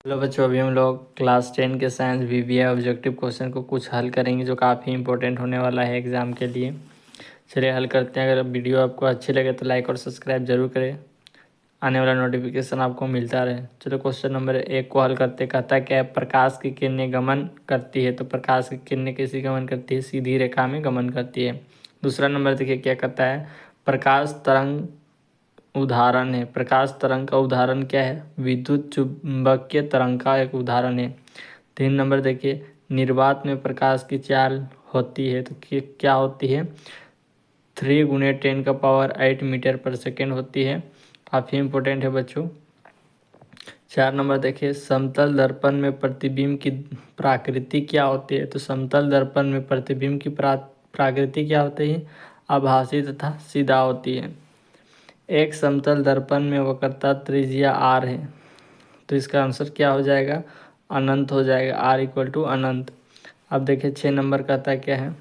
Hello बच्चों, अभी हम लोग क्लास 10 के साइंस वीवीआई ऑब्जेक्टिव क्वेश्चन को कुछ हल करेंगे जो काफ़ी इंपॉर्टेंट होने वाला है एग्ज़ाम के लिए। चलिए हल करते हैं। अगर वीडियो आपको अच्छी लगे तो लाइक और सब्सक्राइब जरूर करें, आने वाला नोटिफिकेशन आपको मिलता रहे। चलो क्वेश्चन नंबर 1 को हल करते। कहता है क्या है, प्रकाश की किरणें गमन करती है। तो प्रकाश की किरणें कैसी गमन करती है? सीधी रेखा में गमन करती है। दूसरा नंबर देखिए क्या कहता है, प्रकाश तरंग उदाहरण है। प्रकाश तरंग का उदाहरण क्या है? विद्युत चुंबकीय तरंग का एक उदाहरण है। 3 नंबर देखिए, निर्वात में प्रकाश की चाल होती है तो क्या होती है? 3 × 10⁸ मीटर पर सेकेंड होती है। काफ़ी इंपॉर्टेंट है बच्चों। 4 नंबर देखिए, समतल दर्पण में प्रतिबिंब की प्राकृति क्या होती है? तो समतल दर्पण में प्रतिबिंब की प्राकृति क्या होती है? आभासी तथा सीधा होती है। एक समतल दर्पण में वक्रता त्रिज्या r है, तो इसका आंसर क्या हो जाएगा? अनंत हो जाएगा, r अनंत। अब देखिए 6 नंबर कहता है क्या है,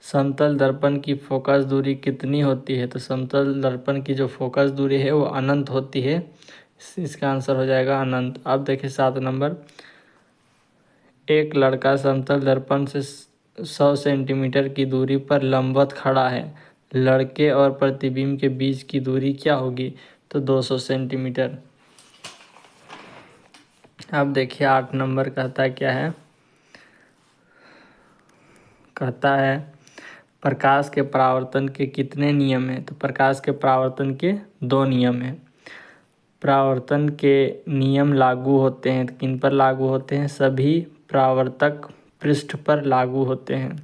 समतल दर्पण की फोकस दूरी कितनी होती है? तो समतल दर्पण की जो फोकस दूरी है वो अनंत होती है, इसका आंसर हो जाएगा अनंत। अब देखिए 7 नंबर, एक लड़का समतल दर्पण से 100 सेंटीमीटर की दूरी पर लंबवत खड़ा है। लड़के और प्रतिबिंब के बीच की दूरी क्या होगी? तो 200 सेंटीमीटर। अब देखिए 8 नंबर कहता है क्या है, कहता है प्रकाश के परावर्तन के कितने नियम हैं? तो प्रकाश के परावर्तन के 2 नियम हैं। परावर्तन के नियम लागू होते हैं तो किन पर लागू होते हैं? सभी परावर्तक पृष्ठ पर लागू होते हैं,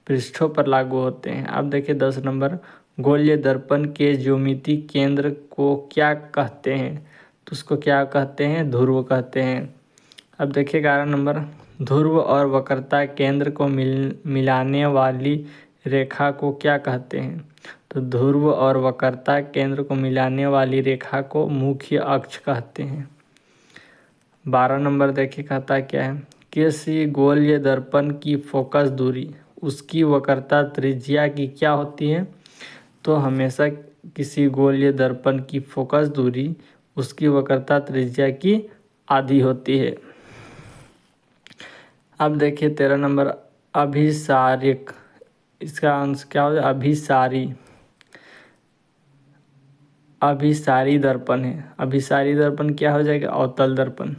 पृष्ठों पर लागू होते हैं। अब देखिए 10 नंबर, गोलीय दर्पण के ज्यामितीय केंद्र को क्या कहते हैं? तो उसको क्या कहते हैं? ध्रुव कहते हैं। अब देखिए 11 नंबर, ध्रुव और वक्रता केंद्र को मिलाने वाली रेखा को क्या कहते हैं? तो ध्रुव और वक्रता केंद्र को मिलाने वाली रेखा को मुख्य अक्ष कहते हैं। 12 नंबर देखिए कहता है क्या है, किसी गोलीय दर्पण की फोकस दूरी उसकी वक्रता त्रिज्या की क्या होती है? तो हमेशा किसी गोलीय दर्पण की फोकस दूरी उसकी वक्रता त्रिज्या की आधी होती है। अब देखिए 13 नंबर, अभिसारिक, इसका आंसर क्या हो जाए? अभिसारी, अभिसारी दर्पण है। अभिसारी दर्पण क्या हो जाएगा? अवतल दर्पण।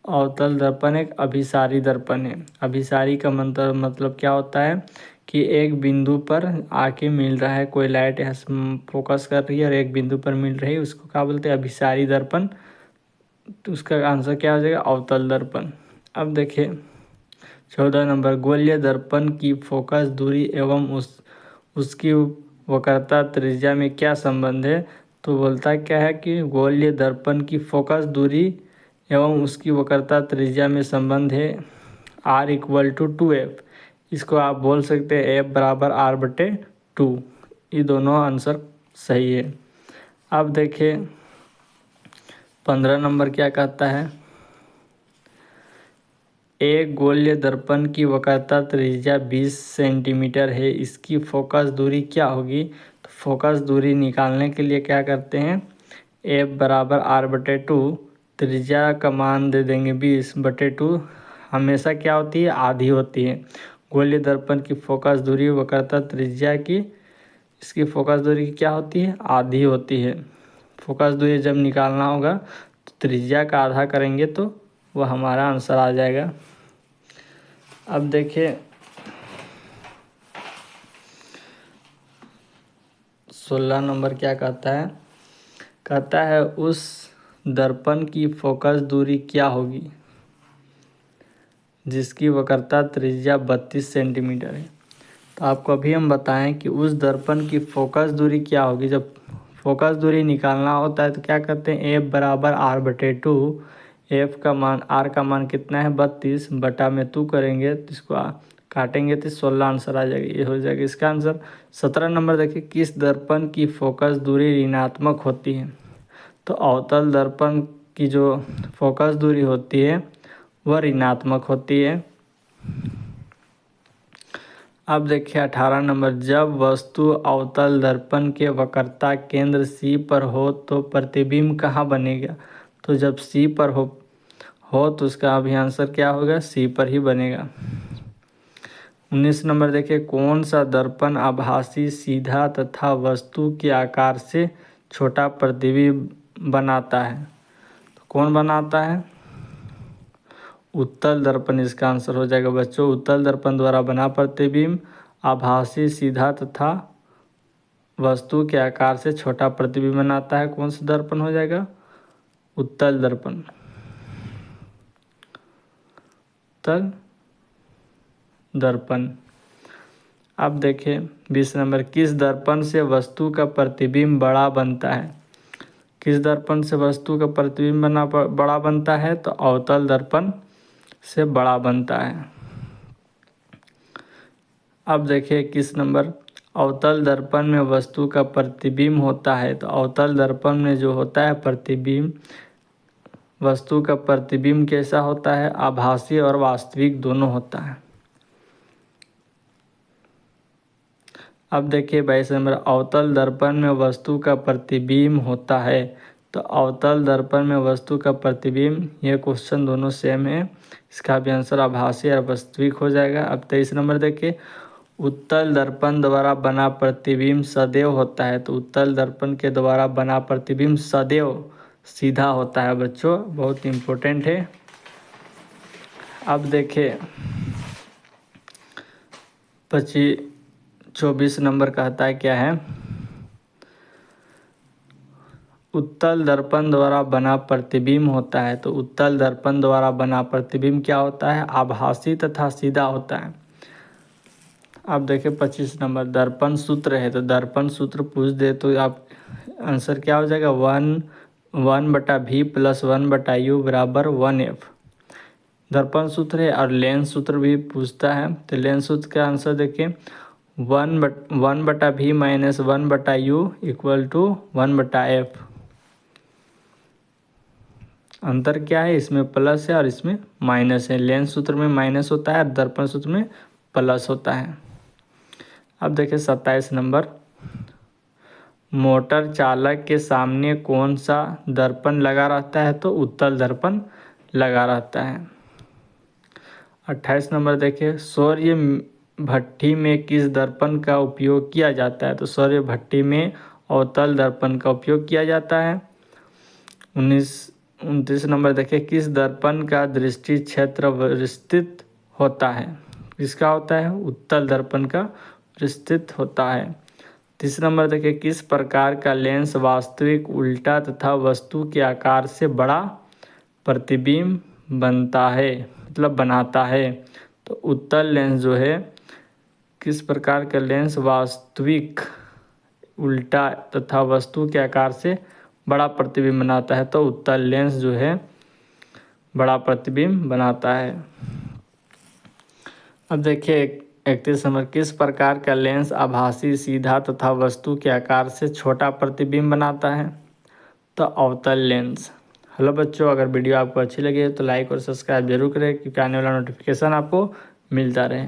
अवतल दर्पण एक अभिसारी दर्पण है। अभिसारी का मतलब क्या होता है कि एक बिंदु पर आके मिल रहा है, कोई लाइट यहाँ फोकस कर रही है और एक बिंदु पर मिल रही है, उसको क्या बोलते हैं? अभिसारी दर्पण। तो उसका आंसर क्या हो जाएगा? अवतल दर्पण। अब देखिए 14 नंबर, गोलीय दर्पण की फोकस दूरी एवं उसकी वक्रता त्रिज्या में क्या संबंध है? तो बोलता क्या है कि गोलीय दर्पण की फोकस दूरी एवं उसकी वक्रता त्रिज्या में संबंध है r = 2f। इसको आप बोल सकते हैं f = r/2। ये दोनों आंसर सही है। अब देखिए 15 नंबर क्या कहता है, एक गोलीय दर्पण की वक्रता त्रिज्या 20 सेंटीमीटर है, इसकी फोकस दूरी क्या होगी? तो फोकस दूरी निकालने के लिए क्या करते हैं, f = r/2, त्रिज्या का मान दे देंगे 20/2। हमेशा क्या होती है? आधी होती है। गोलीय दर्पण की फोकस दूरी वक्रता त्रिज्या की, इसकी फोकस दूरी क्या होती है? आधी होती है। फोकस दूरी जब निकालना होगा तो त्रिज्या का आधा करेंगे तो वह हमारा आंसर आ जाएगा। अब देखिए 16 नंबर क्या कहता है, कहता है उस दर्पण की फोकस दूरी क्या होगी जिसकी वक्रता त्रिज्या 32 सेंटीमीटर है? तो आपको अभी हम बताएं कि उस दर्पण की फोकस दूरी क्या होगी। जब फोकस दूरी निकालना होता है तो क्या करते हैं, f = r/2। f का मान, r का मान कितना है? 32 बटा में 2 करेंगे तो इसको काटेंगे तो 16 आंसर आ जाएगा। ये हो जाएगा इसका आंसर। 17 नंबर देखिए, किस दर्पण की फोकस दूरी ऋणात्मक होती है? तो अवतल दर्पण की जो फोकस दूरी होती है वह ऋणात्मक होती है। अब देखिए 18 नंबर, जब वस्तु अवतल दर्पण के वक्रता केंद्र C पर हो तो प्रतिबिंब कहाँ बनेगा? तो जब C पर हो तो उसका अभी आंसर क्या होगा? C पर ही बनेगा। 19 नंबर देखिए, कौन सा दर्पण आभासी सीधा तथा वस्तु के आकार से छोटा प्रतिबिंब बनाता है? तो कौन बनाता है? उत्तल दर्पण इसका आंसर हो जाएगा बच्चों। उत्तल दर्पण द्वारा बना प्रतिबिंब आभासी सीधा तथा वस्तु के आकार से छोटा प्रतिबिंब बनाता है। कौन सा दर्पण हो जाएगा? उत्तल दर्पण। उत्तल दर्पण। अब देखें 20 नंबर, किस दर्पण से वस्तु का प्रतिबिंब बड़ा बनता है? किस दर्पण से वस्तु का प्रतिबिंब बड़ा बनता है? तो अवतल दर्पण से बड़ा बनता है। अब देखिए 21 नंबर, अवतल दर्पण में वस्तु का प्रतिबिंब होता है। तो अवतल दर्पण में जो होता है प्रतिबिंब, वस्तु का प्रतिबिंब कैसा होता है? आभासी और वास्तविक दोनों होता है। अब देखिए 22 नंबर, अवतल दर्पण में वस्तु का प्रतिबिंब होता है। तो अवतल दर्पण में वस्तु का प्रतिबिंब, ये क्वेश्चन दोनों सेम है, इसका भी आंसर आभासी और वास्तविक हो जाएगा। अब 23 नंबर देखिए, उत्तल दर्पण द्वारा बना प्रतिबिंब सदैव होता है। तो उत्तल दर्पण के द्वारा बना प्रतिबिंब सदैव सीधा होता है बच्चों, बहुत इम्पोर्टेंट है। अब देखिए 24 नंबर कहता है क्या है? उत्तल दर्पण द्वारा बना प्रतिबिंब होता है। तो उत्तल दर्पण द्वारा बना प्रतिबिंब क्या होता है? आभासी तथा सीधा होता है। अब देखिए 25 नंबर, दर्पण सूत्र है। तो दर्पण सूत्र पूछ दे तो आप आंसर क्या हो जाएगा? 1/v + 1/u = 1f। दर्पण सूत्र है। और लेंस सूत्र भी पूछता है। तो लेंस सूत्र का आंसर देखिए 1/v - 1/u = 1/f। अंतर क्या है? इसमें प्लस है और इसमें माइनस है। लेंस सूत्र में माइनस होता है, दर्पण सूत्र में प्लस होता है। अब देखिए 27 नंबर, मोटर चालक के सामने कौन सा दर्पण लगा रहता है? तो उत्तल दर्पण लगा रहता है। 28 नंबर देखिए, सौर्य भट्ठी में किस दर्पण का उपयोग किया जाता है? तो सौर्य भट्ठी में अवतल दर्पण का उपयोग किया जाता है। 29 नंबर देखिए, किस दर्पण का दृष्टि क्षेत्र विस्तृत होता है? किसका होता है? उत्तल दर्पण का विस्तृत होता है। 30 नंबर देखिए, किस प्रकार का लेंस वास्तविक उल्टा तथा वस्तु के आकार से बड़ा प्रतिबिंब बनता है, मतलब बनाता है? तो उत्तल लेंस जो है, किस प्रकार का लेंस वास्तविक उल्टा तथा वस्तु के आकार से बड़ा प्रतिबिंब बनाता है? तो उत्तल लेंस जो है बड़ा प्रतिबिंब बनाता है। अब देखिए 31 नंबर, किस प्रकार का लेंस आभासी सीधा तथा वस्तु के आकार से छोटा प्रतिबिंब बनाता है? तो अवतल लेंस। हेलो बच्चों, अगर वीडियो आपको अच्छी लगी है तो लाइक और सब्सक्राइब जरूर करें, क्योंकि आने वाला नोटिफिकेशन आपको मिलता रहे।